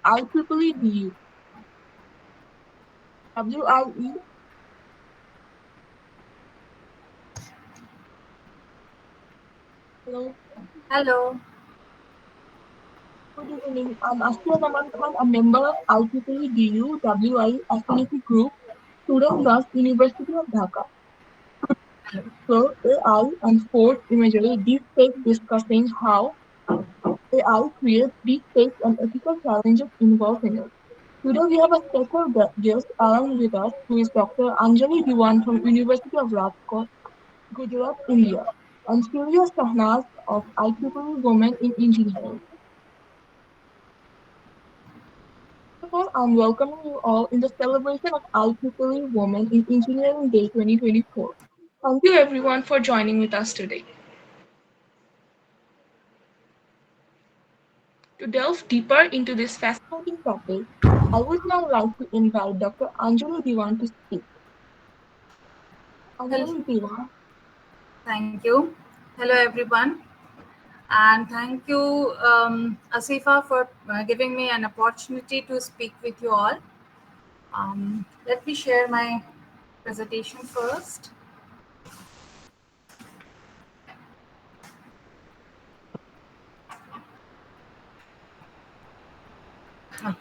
IEEE WIE, WIE. Hello, Hello. good evening. I'm Askia Naman Khan, a member of IEEE DU WIE affinity group, student at University of Dhaka. So AI and sports imagery deepfake discussing how AI creates deepfakes and ethical challenges involved in it. Today we have a special guest along with us who is Dr. Anjali Diwan from University of Rajkot, Gujarat, India, and Surya Sahnaz of IEEE Women in Engineering. First of all, I'm welcoming you all in the celebration of IEEE Women in Engineering Day 2024. Thank you everyone for joining with us today. To delve deeper into this fascinating topic, I would now like to invite Dr. Anjali Diwan to speak. Hel- Anjali Diwan. Thank you. Hello, everyone. And thank you, Asifa, for giving me an opportunity to speak with you all. Let me share my presentation first. Okay.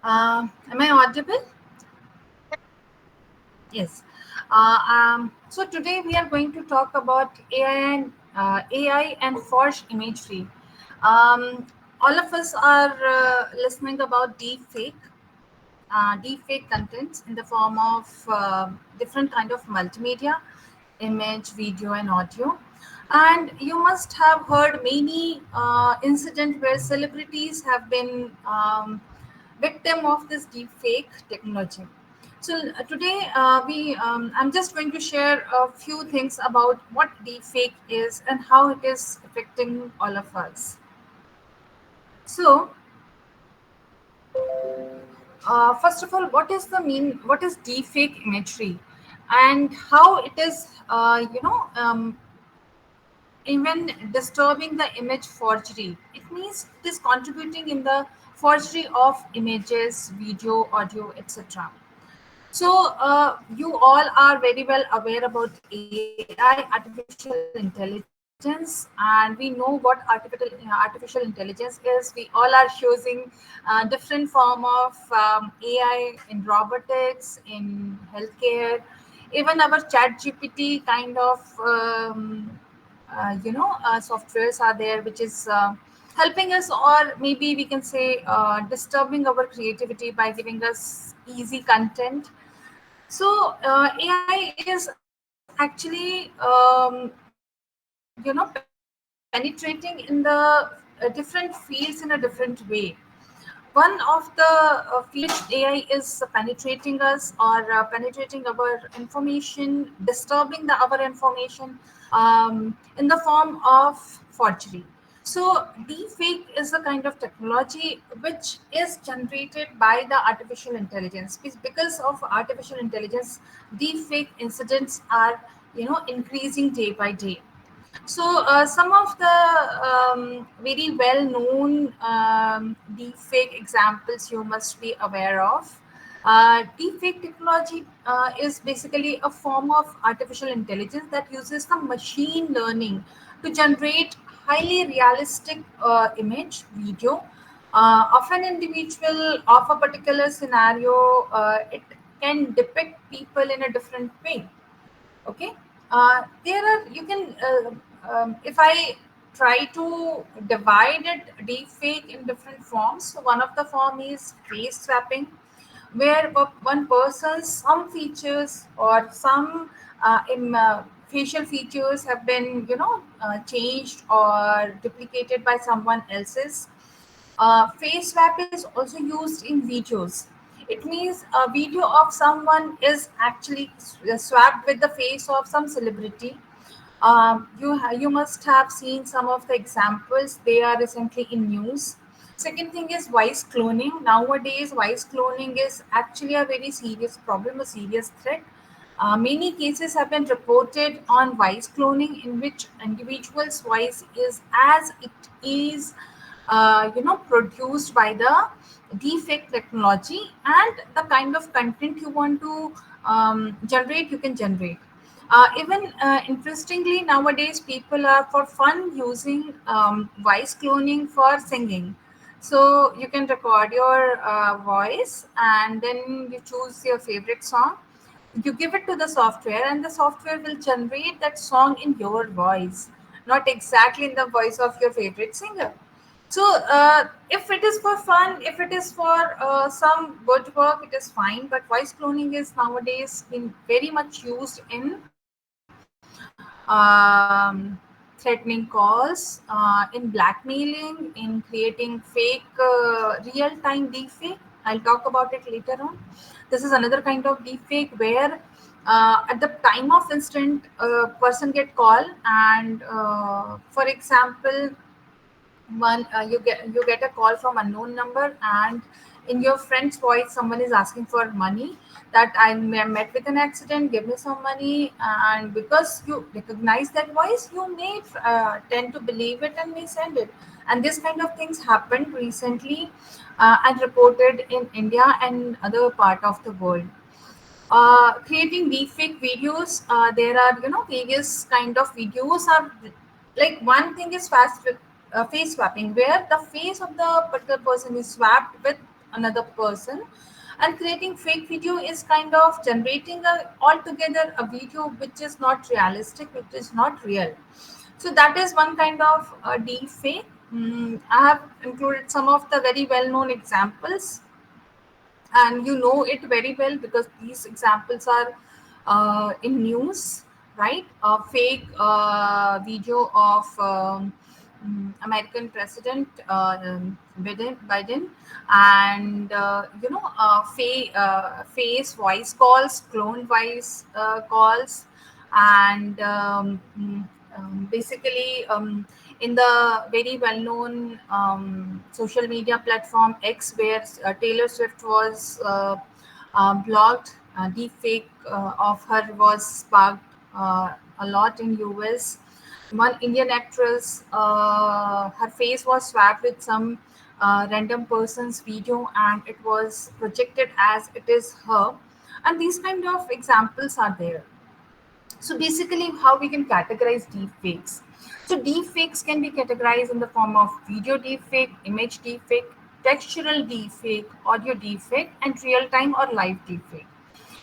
Am I audible? Yes. So today we are going to talk about AI and forged imagery. All of us are listening about deepfake contents in the form of different kind of multimedia, image, video, and audio. And you must have heard many incidents where celebrities have been victim of this deepfake technology. So today I'm just going to share a few things about what deepfake is and how it is affecting all of us. So first of all, what is deepfake imagery, and how it is, even disturbing the image forgery. It means it is contributing in the forgery of images, video, audio, etc. So you all are very well aware about AI, artificial intelligence, and we know what artificial intelligence is. We all are using different form of AI in robotics, in healthcare, even our Chat GPT kind of softwares are there, which is helping us, or maybe we can say disturbing our creativity by giving us easy content. So AI is actually penetrating in the different fields in a different way. One of the field in which AI is penetrating us, or penetrating our information, disturbing our information in the form of forgery. So deepfake is a kind of technology which is generated by the artificial intelligence. Because of artificial intelligence, deepfake incidents are increasing day by day. So, some of the very well known deepfake examples you must be aware of. Deepfake technology is basically a form of artificial intelligence that uses the machine learning to generate highly realistic image, video of an individual, of a particular scenario. It can depict people in a different way. Okay. There are, you can if I try to divide it, deepfake in different forms. So one of the form is face swapping, where one person's some features or some facial features have been changed or duplicated by someone else's. Face swap is also used in videos. It means a video of someone is actually swapped with the face of some celebrity. You must have seen some of the examples. They are recently in news. Second thing is voice cloning. Nowadays, voice cloning is actually a very serious problem, a serious threat. Many cases have been reported on voice cloning, in which individual's voice is as it is, produced by the deepfake technology, and the kind of content you want to generate, you can generate. Even interestingly, nowadays people are for fun using voice cloning for singing. So you can record your voice, and then you choose your favorite song, you give it to the software, and the software will generate that song in your voice, not exactly in the voice of your favorite singer. So if it is for fun, if it is for some good work, it is fine, but voice cloning is nowadays been very much used in threatening calls, in blackmailing, in creating fake real-time deepfake. I'll talk about it later on. This is another kind of deepfake where at the time of instant, a person get call, and for example, you get a call from unknown number, and in your friend's voice someone is asking for money, that met with an accident, give me some money. And because you recognize that voice, you may tend to believe it and may send it. And this kind of things happened recently, and reported in India and other part of the world. Creating deepfake videos, there are various kind of videos are, like, one thing is face swapping, where the face of the particular person is swapped with another person. And creating fake video is kind of generating a altogether a video which is not realistic, which is not real. So that is one kind of deep fake. I have included some of the very well known examples, and you know it very well because these examples are in news, right? A fake video of American President Biden, and face voice calls, clone voice calls, and basically, in the very well-known social media platform X, where Taylor Swift was blocked. Deepfake of her was sparked a lot in US. One Indian actress, her face was swapped with some random person's video, and it was projected as it is her. And these kind of examples are there. So basically, how we can categorize deepfakes. So deepfakes can be categorized in the form of video deepfake, image deepfake, textural deepfake, audio deepfake, and real-time or live deepfake.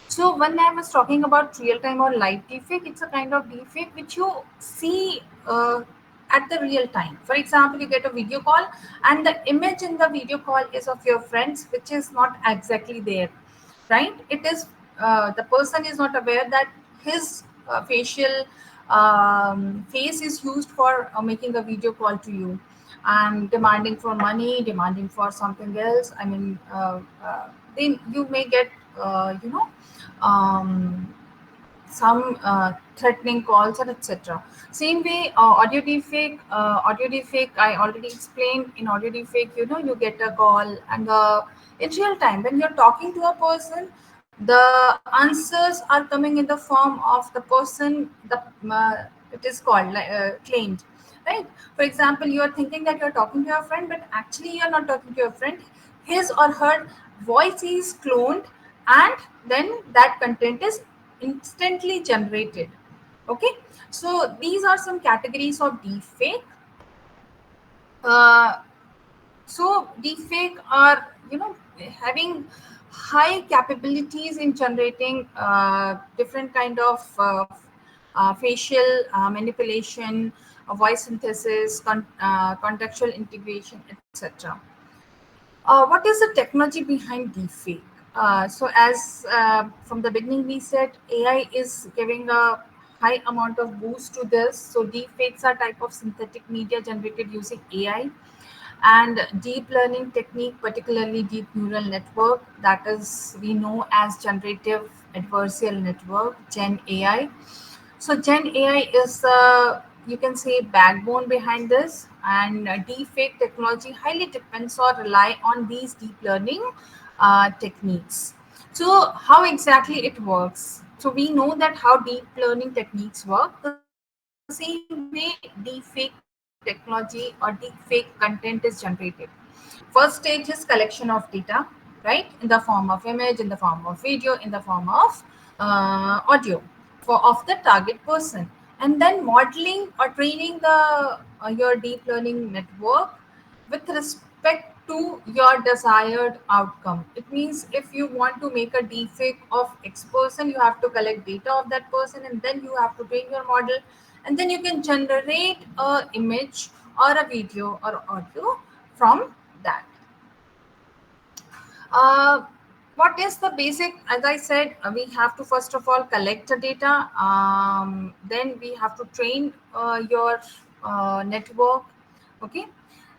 So when I was talking about real-time or live deepfake, it's a kind of deepfake which you see at the real time. For example, you get a video call, and the image in the video call is of your friends, which is not exactly there, right? It is the person is not aware that his facial face is used for making a video call to you, and demanding for money, demanding for something else. I mean, then you may get um, some threatening calls or etc. Same way, audio deepfake, I already explained. In audio deepfake, you get a call, and in real time when you're talking to a person, the answers are coming in the form of the person, it is called like, claimed, right? For example, you are thinking that you're talking to your friend, but actually you're not talking to your friend. His or her voice is cloned, and then that content is instantly generated. Okay, so these are some categories of deepfake. uh, so deepfake are having high capabilities in generating different kind of facial manipulation, voice synthesis, contextual integration, etc. What is the technology behind deepfake? So, as from the beginning we said, AI is giving a high amount of boost to this. So, deepfakes are type of synthetic media generated using AI and deep learning technique, particularly deep neural network, that is we know as generative adversarial network, Gen AI. So Gen AI is you can say backbone behind this, and deepfake technology highly depends or rely on these deep learning techniques. So how exactly it works? So we know that how deep learning techniques work. The same way deepfake technology or deepfake content is generated. First stage is collection of data, right? In the form of image, in the form of video, in the form of audio of the target person, and then modeling or training your deep learning network with respect to your desired outcome. It means if you want to make a deepfake of X person, you have to collect data of that person, and then you have to train your model, and then you can generate a image or a video or audio from that. uh, what is the basic? As I said, we have to first of all collect the data. Then we have to train your network. Okay.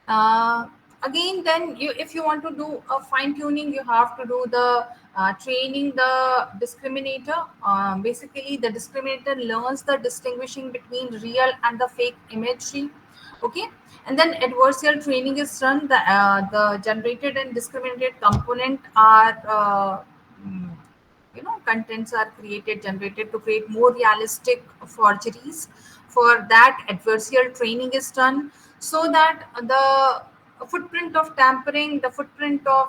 Uh, Again, then if you want to do a fine tuning, you have to do the training the discriminator. Basically, the discriminator learns the distinguishing between real and the fake imagery. Okay, and then adversarial training is done. The generated and discriminated component are mm, contents are created generated to create more realistic forgeries. For that, adversarial training is done, so that the footprint of tampering, the footprint of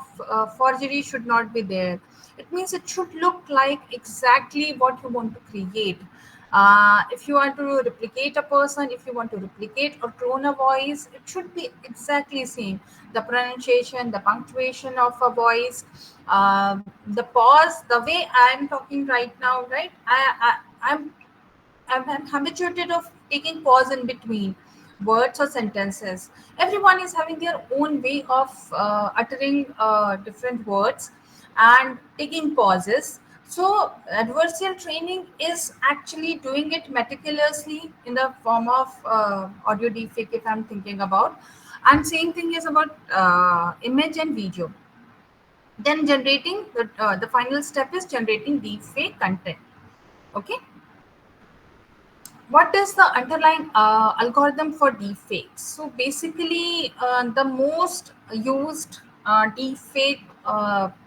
forgery should not be there. It means it should look like exactly what you want to create. If you want to replicate a person, if you want to replicate or clone a voice, it should be exactly same. The pronunciation, the punctuation of a voice, the pause, the way I'm talking right now, right? I'm habituated of taking pause in between words or sentences. Everyone is having their own way of uttering different words and taking pauses. So adversarial training is actually doing it meticulously in the form of audio deepfake, if I'm thinking about. And same thing is about image and video. Then generating the final step is generating deepfake content. Okay, what is the underlying algorithm for deepfakes? So basically, the most used deepfake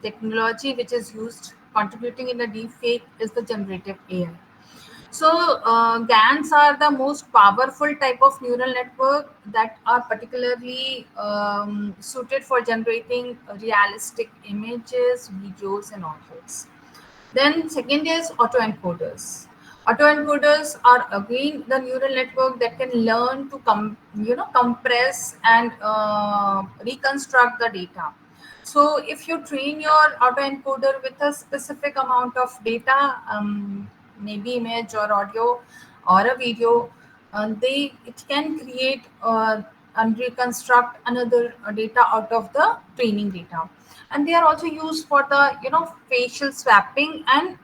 technology which is used contributing in the deepfake is the generative AI. So GANs are the most powerful type of neural network that are particularly suited for generating realistic images, videos, and audios. Then second is autoencoders. Autoencoders are again the neural network that can learn to compress and reconstruct the data. So if you train your autoencoder with a specific amount of data, maybe image or audio or a video, they it can create and reconstruct another data out of the training data. And they are also used for the facial swapping and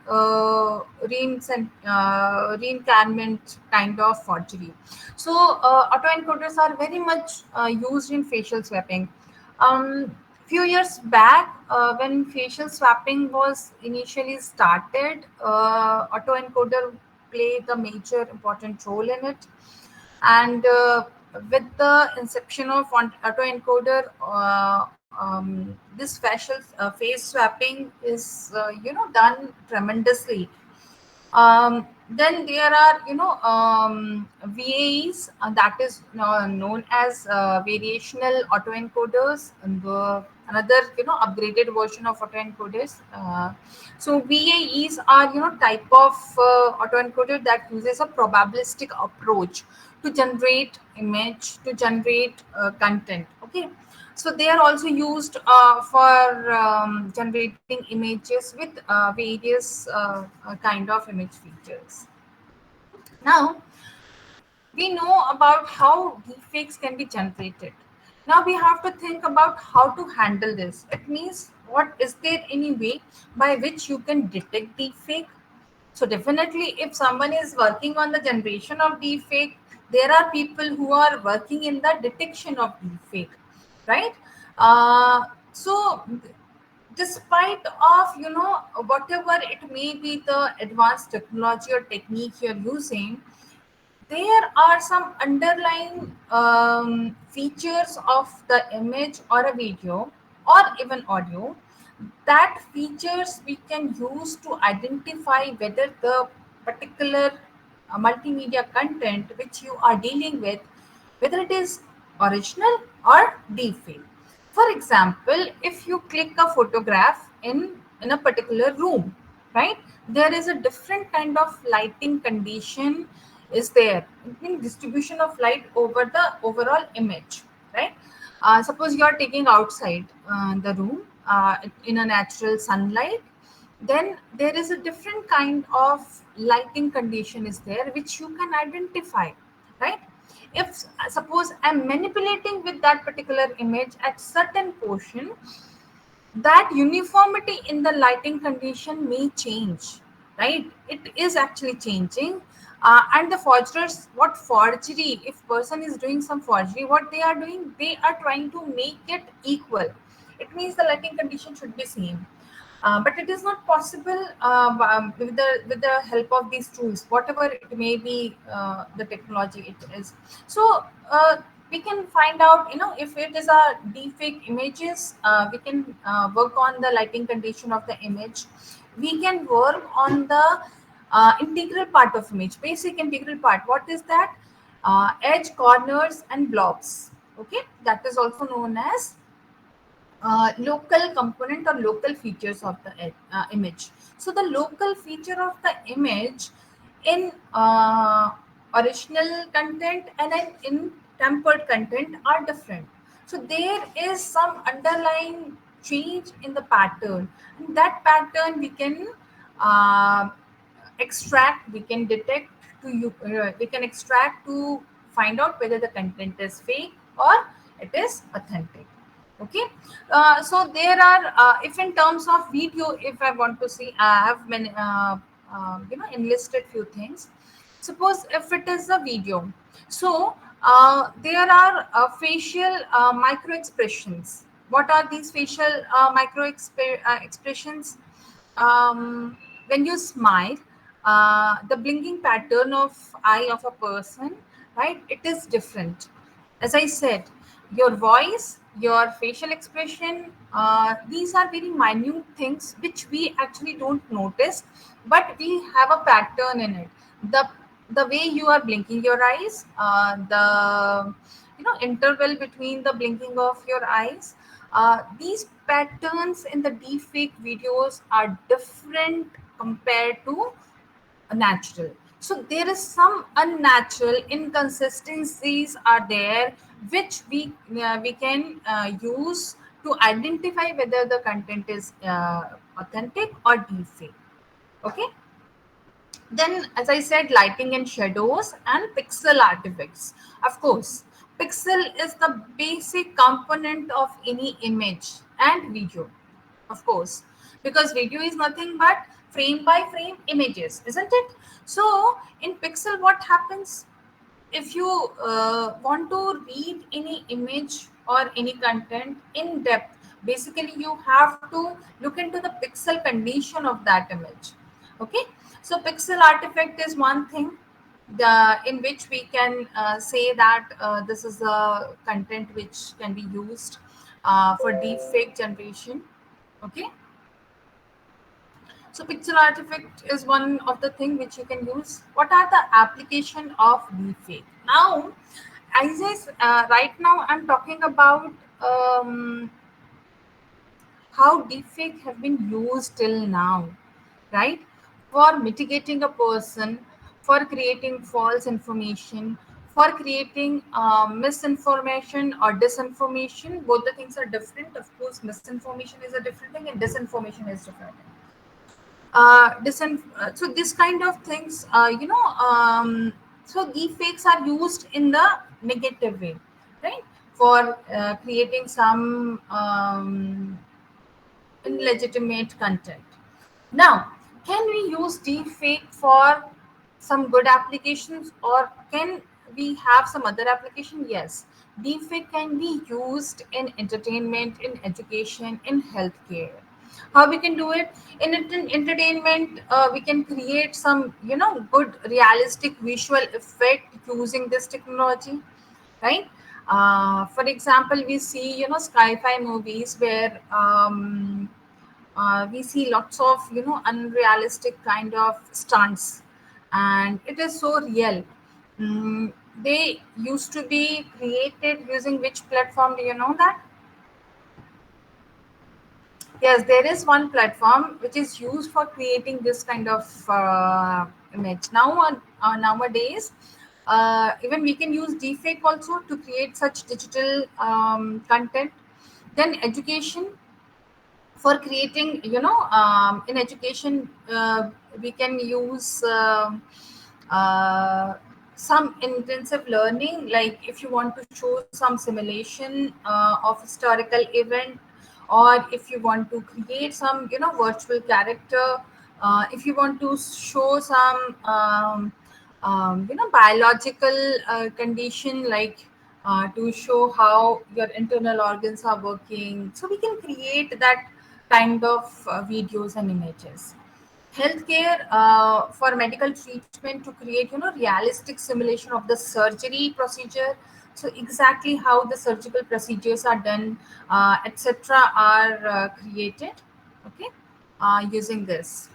reincarnament kind of forgery. So autoencoders are very much used in facial swapping. Few years back, when facial swapping was initially started, autoencoder played a major important role in it. And with the inception of autoencoder, this facial face swapping is done tremendously. Then there are VAEs, that is known as variational autoencoders, and another upgraded version of autoencoders. So VAEs are type of autoencoder that uses a probabilistic approach to generate image, to generate content. Okay, so they are also used for generating images with various kind of image features. Now we know about how deepfakes can be generated. Now we have to think about how to handle this. It means, what is there any way by which you can detect deepfake? So definitely, if someone is working on the generation of deepfake, there are people who are working in the detection of deepfake, right? So despite of whatever it may be the advanced technology or technique you're using, there are some underlying features of the image or a video or even audio That features we can use to identify whether the particular multimedia content which you are dealing with, whether it is original or deepfake. For example, if you click a photograph in a particular room, right, there is a different kind of lighting condition is there in distribution of light over the overall image, right? Suppose you are taking outside the room in a natural sunlight, then there is a different kind of lighting condition is there which you can identify, right? If suppose I'm manipulating with that particular image at certain portion, that uniformity in the lighting condition may change, right? It is actually changing. And the forgers, what forgery, if person is doing some forgery, what they are doing, they are trying to make it equal. It means the lighting condition should be same, but it is not possible with the help of these tools, whatever it may be, the technology it is. So we can find out, if it is a deepfake images, we can work on the lighting condition of the image. We can work on the integral part of image, basic integral part. What is that? Edge, corners, and blobs. Okay, that is also known as local component or local features of the image. So the local feature of the image in original content and in tempered content are different. So there is some underlying change in the pattern, and that pattern we can uh, extract, we can detect to you, we can extract to find out whether the content is fake or it is authentic. Okay. So there are, if in terms of video, if I want to see, I have many enlisted few things. Suppose if it is a video, so there are facial micro expressions. What are these facial micro expressions? When you smile, the blinking pattern of eye of a person, right, it is different. As I said, your voice, your facial expression, these are very minute things which we actually don't notice, but we have a pattern in it. The way you are blinking your eyes, the interval between the blinking of your eyes, these patterns in the deepfake videos are different compared to natural. So there is some unnatural inconsistencies are there which we can use to identify whether the content is authentic or deepfake. Okay. Then, as I said, lighting and shadows and pixel artifacts. Of course, pixel is the basic component of any image and video. Of course, because video is nothing but frame by frame images, isn't it? So, in pixel, what happens? If you want to read any image or any content in depth, basically you have to look into the pixel condition of that image. Okay. So pixel artifact is one thing, in which we can say that this is a content which can be used for deep fake generation. Okay. So pixel artifact is one of the thing which you can use. What are the application of deepfake? Now, right now I'm talking about how deepfake have been used till now, right? For mitigating a person, for creating false information, for creating misinformation or disinformation. Both the things are different. Of course, misinformation is a different thing and disinformation is different. So this kind of things, so deepfakes are used in the negative way, right? For creating some illegitimate content. Now, can we use deepfake for some good applications, or can we have some other application? Yes, deepfake can be used in entertainment, in education, in healthcare. How we can do it? In entertainment, we can create some good realistic visual effect using this technology, right? For example, we see sci-fi movies where we see lots of unrealistic kind of stunts, and it is so real. mm, they used to be created using which platform, do you know that? Yes, there is one platform which is used for creating this kind of image. Nowadays, even we can use deepfake also to create such digital content. Then education, for creating, in education, we can use uh, some intensive learning, like if you want to show some simulation of historical event, or if you want to create some virtual character, if you want to show some biological condition, like to show how your internal organs are working, so we can create that kind of videos and images. Healthcare, for medical treatment, to create realistic simulation of the surgery procedure, so exactly how the surgical procedures are done, etc., are created, okay, using this.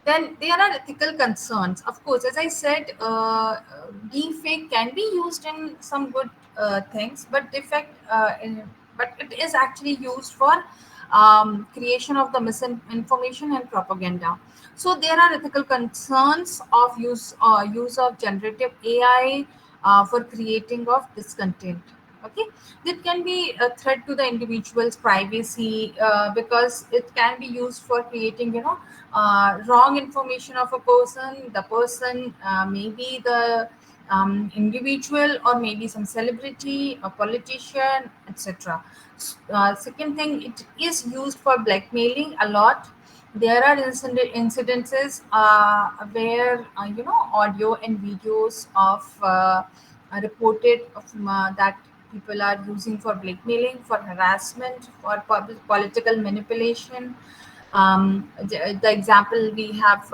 Then there are ethical concerns. Of course, as I said, deepfake can be used in some good things, but but it is actually used for creation of the misinformation and propaganda. So there are ethical concerns of use of generative AI for creating of this content. Okay, that can be a threat to the individual's privacy, because it can be used for creating wrong information of a person. The person, maybe the individual, or maybe some celebrity, a politician, etc. Second thing, it is used for blackmailing a lot. There are incidences where audio and videos of are reported of that people are using for blackmailing, for harassment, for political manipulation. The example we have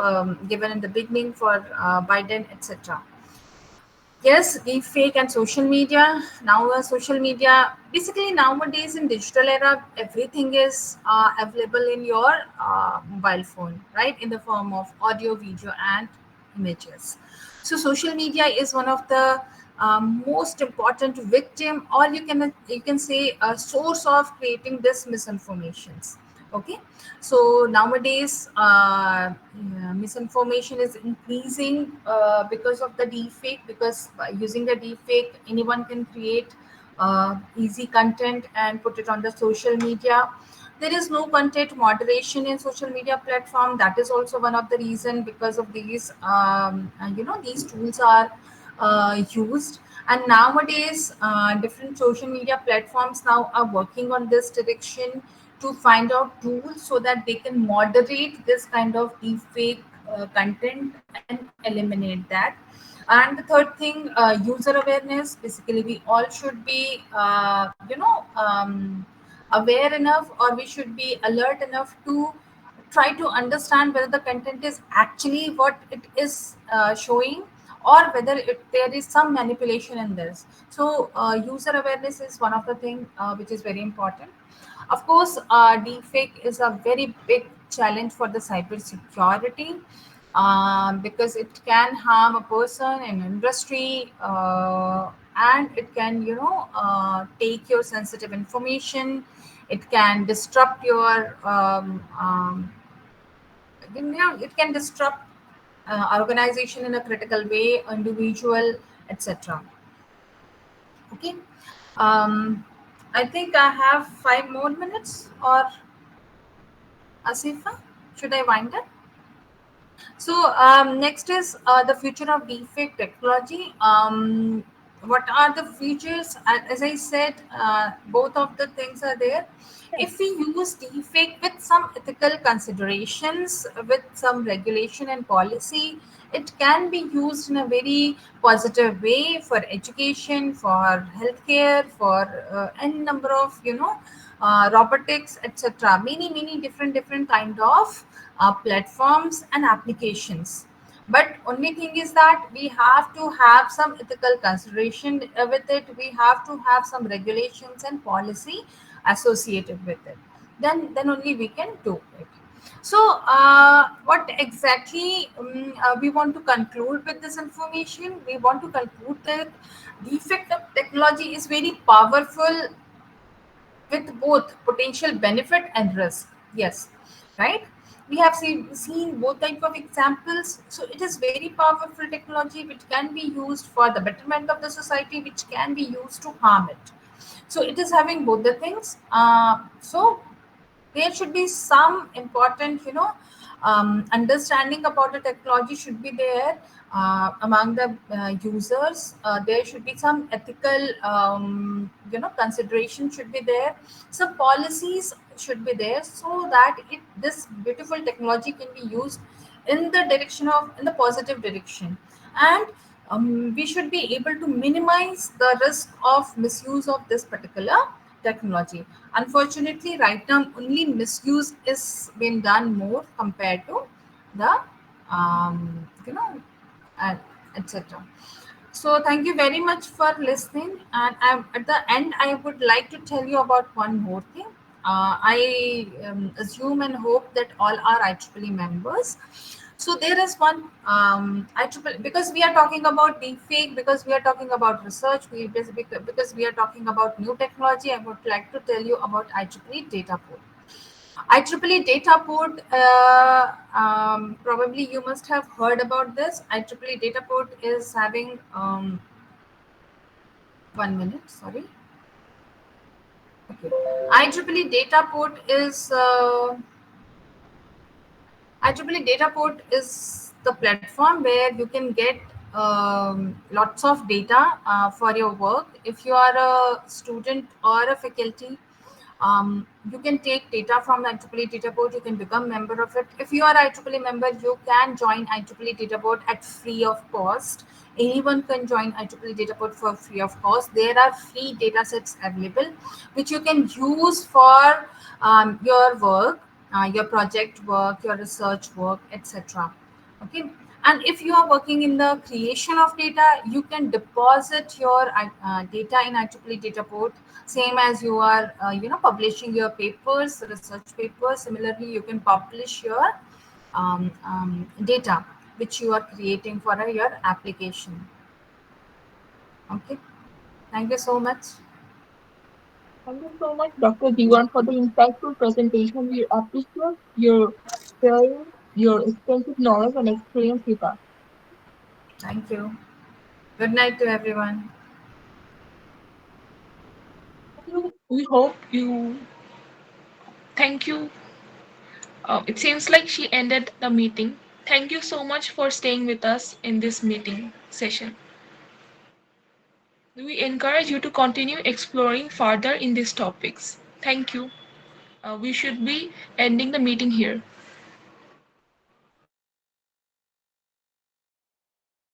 given in the beginning for Biden, etc. Yes, deepfake and social media. Now, social media, basically nowadays in digital era, everything is available in your mobile phone, right? In the form of audio, video, and images. So, social media is one of the most important victim, or you can say a source of creating this misinformations. Okay, so nowadays, misinformation is increasing because of the deepfake. Because by using the deepfake, anyone can create easy content and put it on the social media. There is no content moderation in social media platform. That is also one of the reason, because of these these tools are used. And nowadays, different social media platforms now are working on this direction to find out tools so that they can moderate this kind of deepfake content and eliminate that. And the third thing, user awareness. Basically, we all should be, aware enough, or we should be alert enough to try to understand whether the content is actually what it is showing, or whether there is some manipulation in this. So user awareness is one of the thing which is very important. Of course, deepfake is a very big challenge for the cyber security, because it can harm a person in industry, and it can take your sensitive information. It can disrupt your it can disrupt organization in a critical way, individual, etc. Okay. um, I think I have 5 more minutes, or Asifa, should I wind up? So next is the future of deepfake technology. What are the features? As I said, both of the things are there. If we use deepfake with some ethical considerations, with some regulation and policy, it can be used in a very positive way for education, for healthcare, for n number of robotics, etc. Many different kind of platforms and applications. But only thing is that we have to have some ethical consideration with it. We have to have some regulations and policy associated with it. then only we can do it. So what exactly we want to conclude with this information? We want to conclude that the effect of technology is very powerful with both potential benefit and risk. Yes, right. We have seen both type of examples. So it is very powerful technology which can be used for the betterment of the society, which can be used to harm it. So it is having both the things. So there should be some important, understanding about the technology should be there among the users. There should be some ethical, consideration should be there. Some policies should be there so that this beautiful technology can be used in the positive direction. And we should be able to minimize the risk of misuse of this particular technology. Unfortunately, right now only misuse is being done more compared to the um, you know and etc. So thank you very much for listening. And at the end, I would like to tell you about one more thing. I assume and hope that all are IEEE members. So there is one IEEE, because we are talking about deepfake, because we are talking about research, because we are talking about new technology. I would like to tell you about IEEE data port. IEEE data port, probably you must have heard about this. IEEE data port is having 1 minute. Sorry. Okay. IEEE data port is IEEE data port is the platform where you can get lots of data for your work. If you are a student or a faculty, you can take data from the IEEE data port. You can become member of it. If you are IEEE member, you can join IEEE data port at free of cost. Anyone can join IEEE data port for free of cost. There are free data sets available which you can use for your work, your project work, your research work, etc. Okay. And if you are working in the creation of data, you can deposit your data in IEEE data port, same as you are publishing your papers, research papers. Similarly, you can publish your data which you are creating for your application. Okay. Thank you so much. Thank you so much, Dr. Diwan, for the insightful presentation. We appreciate your sharing your extensive knowledge and experience with us. Thank you. Good night to everyone. We hope you Thank you. It seems like she ended the meeting. Thank you so much for staying with us in this meeting session. We encourage you to continue exploring further in these topics. Thank you. We should be ending the meeting here.